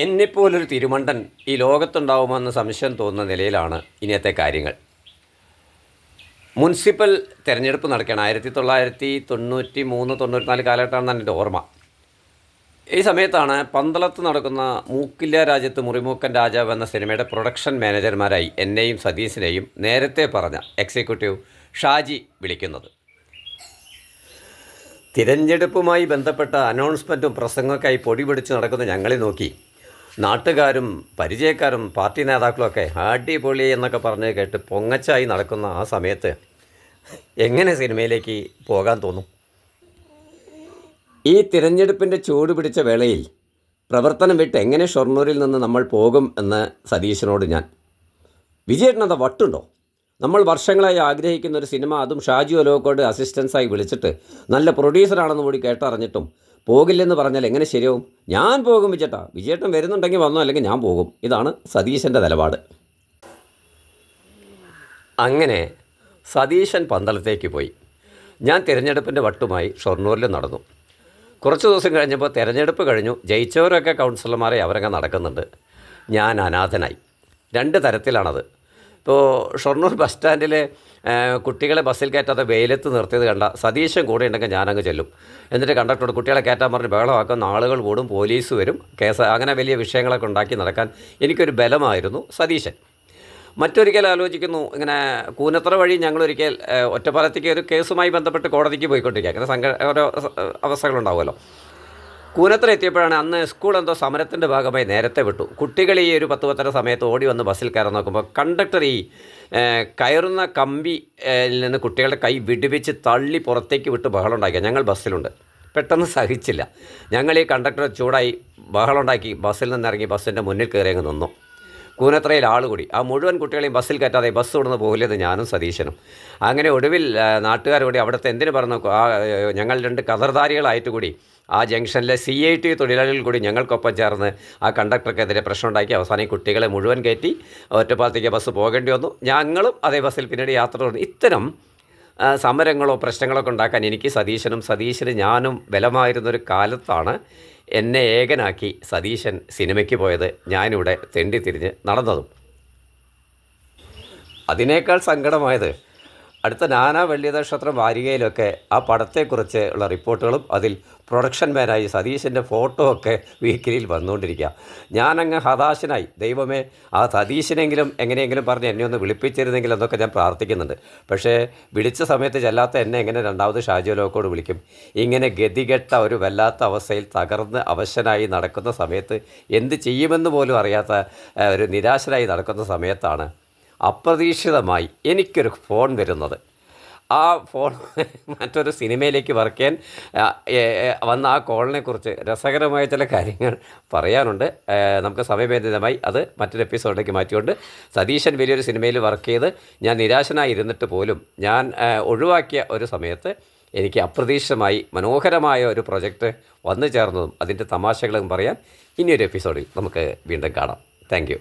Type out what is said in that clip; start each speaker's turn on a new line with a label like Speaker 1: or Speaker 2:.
Speaker 1: എന്നെപ്പോലൊരു തിരുമണ്ടൻ ഈ ലോകത്തുണ്ടാവുമെന്ന് സംശയം തോന്നുന്ന നിലയിലാണ് ഇനിയത്തെ കാര്യങ്ങൾ. മുനിസിപ്പൽ തിരഞ്ഞെടുപ്പ് നടക്കുകയാണ്. 1993-94 കാലഘട്ടമാണെന്നാണ് എൻ്റെ ഓർമ്മ. ഈ സമയത്താണ് പന്തളത്ത് നടക്കുന്ന മൂക്കില്ല രാജ്യത്ത് മുറിമൂക്കൻ രാജാവ് എന്ന സിനിമയുടെ പ്രൊഡക്ഷൻ മാനേജർമാരായി എന്നെയും സതീശിനെയും നേരത്തെ പറഞ്ഞ എക്സിക്യൂട്ടീവ് ഷാജി വിളിക്കുന്നത്. തിരഞ്ഞെടുപ്പുമായി ബന്ധപ്പെട്ട അനൗൺസ്മെൻറ്റും പ്രസംഗമൊക്കെയായി പൊടി പിടിച്ച് നടക്കുന്ന ഞങ്ങളെ നോക്കി നാട്ടുകാരും പരിചയക്കാരും പാർട്ടി നേതാക്കളുമൊക്കെ അടിപൊളി എന്നൊക്കെ പറഞ്ഞ് കേട്ട് പൊങ്ങച്ചായി നടക്കുന്ന ആ സമയത്ത് എങ്ങനെ സിനിമയിലേക്ക് പോകാൻ തോന്നും? ഈ തിരഞ്ഞെടുപ്പിൻ്റെ ചൂട് പിടിച്ച വേളയിൽ പ്രവർത്തനം വിട്ട് എങ്ങനെ ഷൊർണൂരിൽ നിന്ന് നമ്മൾ പോകും എന്ന് സതീശനോട് ഞാൻ. വിജയേട്ടനെന്താ വട്ടുണ്ടോ? നമ്മൾ വർഷങ്ങളായി ആഗ്രഹിക്കുന്ന ഒരു സിനിമ, അതും ഷാജി ഒലോക്കോട് അസിസ്റ്റൻസായി വിളിച്ചിട്ട് നല്ല പ്രൊഡ്യൂസറാണെന്ന് കൂടി കേട്ടറിഞ്ഞിട്ടും പോകില്ലെന്ന് പറഞ്ഞാൽ എങ്ങനെ ശരിയാവും? ഞാൻ പോകും വിജേട്ടാ, വിജയേട്ടൻ വരുന്നുണ്ടെങ്കിൽ വന്നോ, അല്ലെങ്കിൽ ഞാൻ പോകും. ഇതാണ് സതീശൻ്റെ നിലപാട്. അങ്ങനെ സതീശൻ പന്തളത്തേക്ക് പോയി. ഞാൻ തിരഞ്ഞെടുപ്പിൻ്റെ വട്ടുമായി ഷൊർണൂരിൽ നടന്നു. കുറച്ച് ദിവസം കഴിഞ്ഞപ്പോൾ തിരഞ്ഞെടുപ്പ് കഴിഞ്ഞു. ജയിച്ചവരൊക്കെ കൗൺസിലർമാരെ അവരൊക്കെ നടക്കുന്നുണ്ട്. ഞാൻ അനാഥനായി. രണ്ട് തരത്തിലാണത്. ഇപ്പോൾ ഷൊർണൂർ ബസ് സ്റ്റാൻഡിൽ കുട്ടികളെ ബസ്സിൽ കയറ്റാതെ വെയിലത്ത് നിർത്തിയത് കണ്ട സതീശൻ കൂടെ ഉണ്ടെങ്കിൽ ഞാനങ്ങ് ചെല്ലും. എന്നിട്ട് കണ്ടക്ടറോട് കുട്ടികളെ കയറ്റാൻ പറഞ്ഞ് ബഹളമാക്കുന്ന ആളുകൾ കൂടും, പോലീസ് വരും, കേസ്, അങ്ങനെ വലിയ വിഷയങ്ങളൊക്കെ ഉണ്ടാക്കി നടക്കാൻ എനിക്കൊരു ബലമായിരുന്നു സതീശൻ. മറ്റൊരിക്കൽ ആലോചിക്കുന്നു, ഇങ്ങനെ കൂനത്തറ വഴി ഞങ്ങളൊരിക്കൽ ഒറ്റപ്പാലത്തേക്ക് ഒരു കേസുമായി ബന്ധപ്പെട്ട് കോടതിക്ക് പോയിക്കൊണ്ടിരിക്കുക. അങ്ങനെ ഓരോ അവസ്ഥകളുണ്ടാവുമല്ലോ. കൂനത്തറ എത്തിയപ്പോഴാണ് അന്ന് സ്കൂൾ എന്തോ സമരത്തിൻ്റെ ഭാഗമായി നേരത്തെ വിട്ടു. കുട്ടികൾ ഈ ഒരു 10-10:30 സമയത്ത് ഓടി വന്ന് ബസ്സിൽ കയറാൻ നോക്കുമ്പോൾ കണ്ടക്ടർ ഈ കയറുന്ന കമ്പിയിൽ നിന്ന് കുട്ടികളുടെ കൈ വിടുവിച്ച് തള്ളി പുറത്തേക്ക് വിട്ട് ബഹളം ഉണ്ടാക്കിയ ഞങ്ങൾ ബസ്സിലുണ്ട്. പെട്ടെന്ന് സഹിച്ചില്ല. ഞങ്ങൾ ഈ കണ്ടക്ടർ ചൂടായി ബഹളം ഉണ്ടാക്കി ബസ്സിൽ നിന്നിറങ്ങി ബസ്സിൻ്റെ മുന്നിൽ കയറി അങ്ങ് നിന്നു. കൂനത്രയിൽ ആൾ കൂടി. ആ മുഴുവൻ കുട്ടികളെയും ബസ്സിൽ കയറ്റാതെ ബസ് കൊടുന്ന് പോകില്ലെന്ന് ഞാനും സതീശനും. അങ്ങനെ ഒടുവിൽ നാട്ടുകാരോടി അവിടുത്തെ എന്തിനു പറഞ്ഞു, ഞങ്ങൾ രണ്ട് കതർധാരികളായിട്ട് കൂടി ആ ജംഗ്ഷനിലെ CIT തൊഴിലാളികൾ കൂടി ഞങ്ങൾക്കൊപ്പം ചേർന്ന് ആ കണ്ടക്ടർക്കെതിരെ പ്രശ്നം ഉണ്ടാക്കി അവസാനം കുട്ടികളെ മുഴുവൻ കയറ്റി ഒറ്റപ്പാലത്തേക്ക് ബസ് പോകേണ്ടി വന്നു. ഞങ്ങളും അതേ ബസ്സിൽ പിന്നീട് യാത്ര തുടർന്നു. ഇത്തരം സമരങ്ങളോ പ്രശ്നങ്ങളൊക്കെ ഉണ്ടാക്കാൻ എനിക്ക് സതീശന് ഞാനും ബലമായിരുന്നൊരു കാലത്താണ് എന്നെ ഏകനാക്കി സതീശൻ സിനിമയ്ക്ക് പോയത്, ഞാനിവിടെ തെണ്ടിത്തിരിഞ്ഞ് നടന്നതും. അതിനേക്കാൾ സങ്കടമായത് അടുത്ത നാനാ വെള്ളിനക്ഷത്രം വാരികയിലൊക്കെ ആ പടത്തെക്കുറിച്ച് ഉള്ള റിപ്പോർട്ടുകളും അതിൽ പ്രൊഡക്ഷൻ മാനായി സതീശൻ്റെ ഫോട്ടോ ഒക്കെ വീക്കിലിയിൽ വന്നുകൊണ്ടിരിക്കുക. ഞാനങ്ങ് ഹതാശനായി. ദൈവമേ, ആ സതീശനെങ്കിലും എങ്ങനെയെങ്കിലും പറഞ്ഞ് എന്നെ ഒന്ന് വിളിപ്പിച്ചിരുന്നെങ്കിൽ എന്നൊക്കെ ഞാൻ പ്രാർത്ഥിക്കുന്നുണ്ട്. പക്ഷേ വിളിച്ച സമയത്ത് ചെല്ലാത്ത എന്നെ എങ്ങനെ രണ്ടാമത് ഷാജി ഒലോക്കോട് വിളിക്കും? ഇങ്ങനെ ഗതികെട്ട ഒരു വല്ലാത്ത അവസ്ഥയിൽ തകർന്ന് അവശനായി നടക്കുന്ന സമയത്ത് എന്ത് ചെയ്യുമെന്ന് പോലും അറിയാത്ത ഒരു നിരാശനായി നടക്കുന്ന സമയത്താണ് അപ്രതീക്ഷിതമായി എനിക്കൊരു ഫോൺ വരുന്നത്. ആ ഫോൺ മറ്റൊരു സിനിമയിലേക്ക് വർക്ക് ചെയ്യാൻ വന്ന ആ കോളിനെക്കുറിച്ച് രസകരമായ ചില കാര്യങ്ങൾ പറയാനുണ്ട്. നമുക്ക് സമയബന്ധിതമായി അത് മറ്റൊരു എപ്പിസോഡിലേക്ക് മാറ്റിക്കൊണ്ട്, സതീശൻ വലിയൊരു സിനിമയിൽ വർക്ക് ചെയ്ത് ഞാൻ നിരാശനായി ഇരുന്നിട്ട് പോലും ഞാൻ ഒഴിവാക്കിയ ഒരു സമയത്ത് എനിക്ക് അപ്രതീക്ഷിതമായി മനോഹരമായ ഒരു പ്രൊജക്റ്റ് വന്നു ചേർന്നതും അതിൻ്റെ തമാശകളും പറയാൻ ഇനിയൊരു എപ്പിസോഡിൽ നമുക്ക് വീണ്ടും കാണാം. Thank you.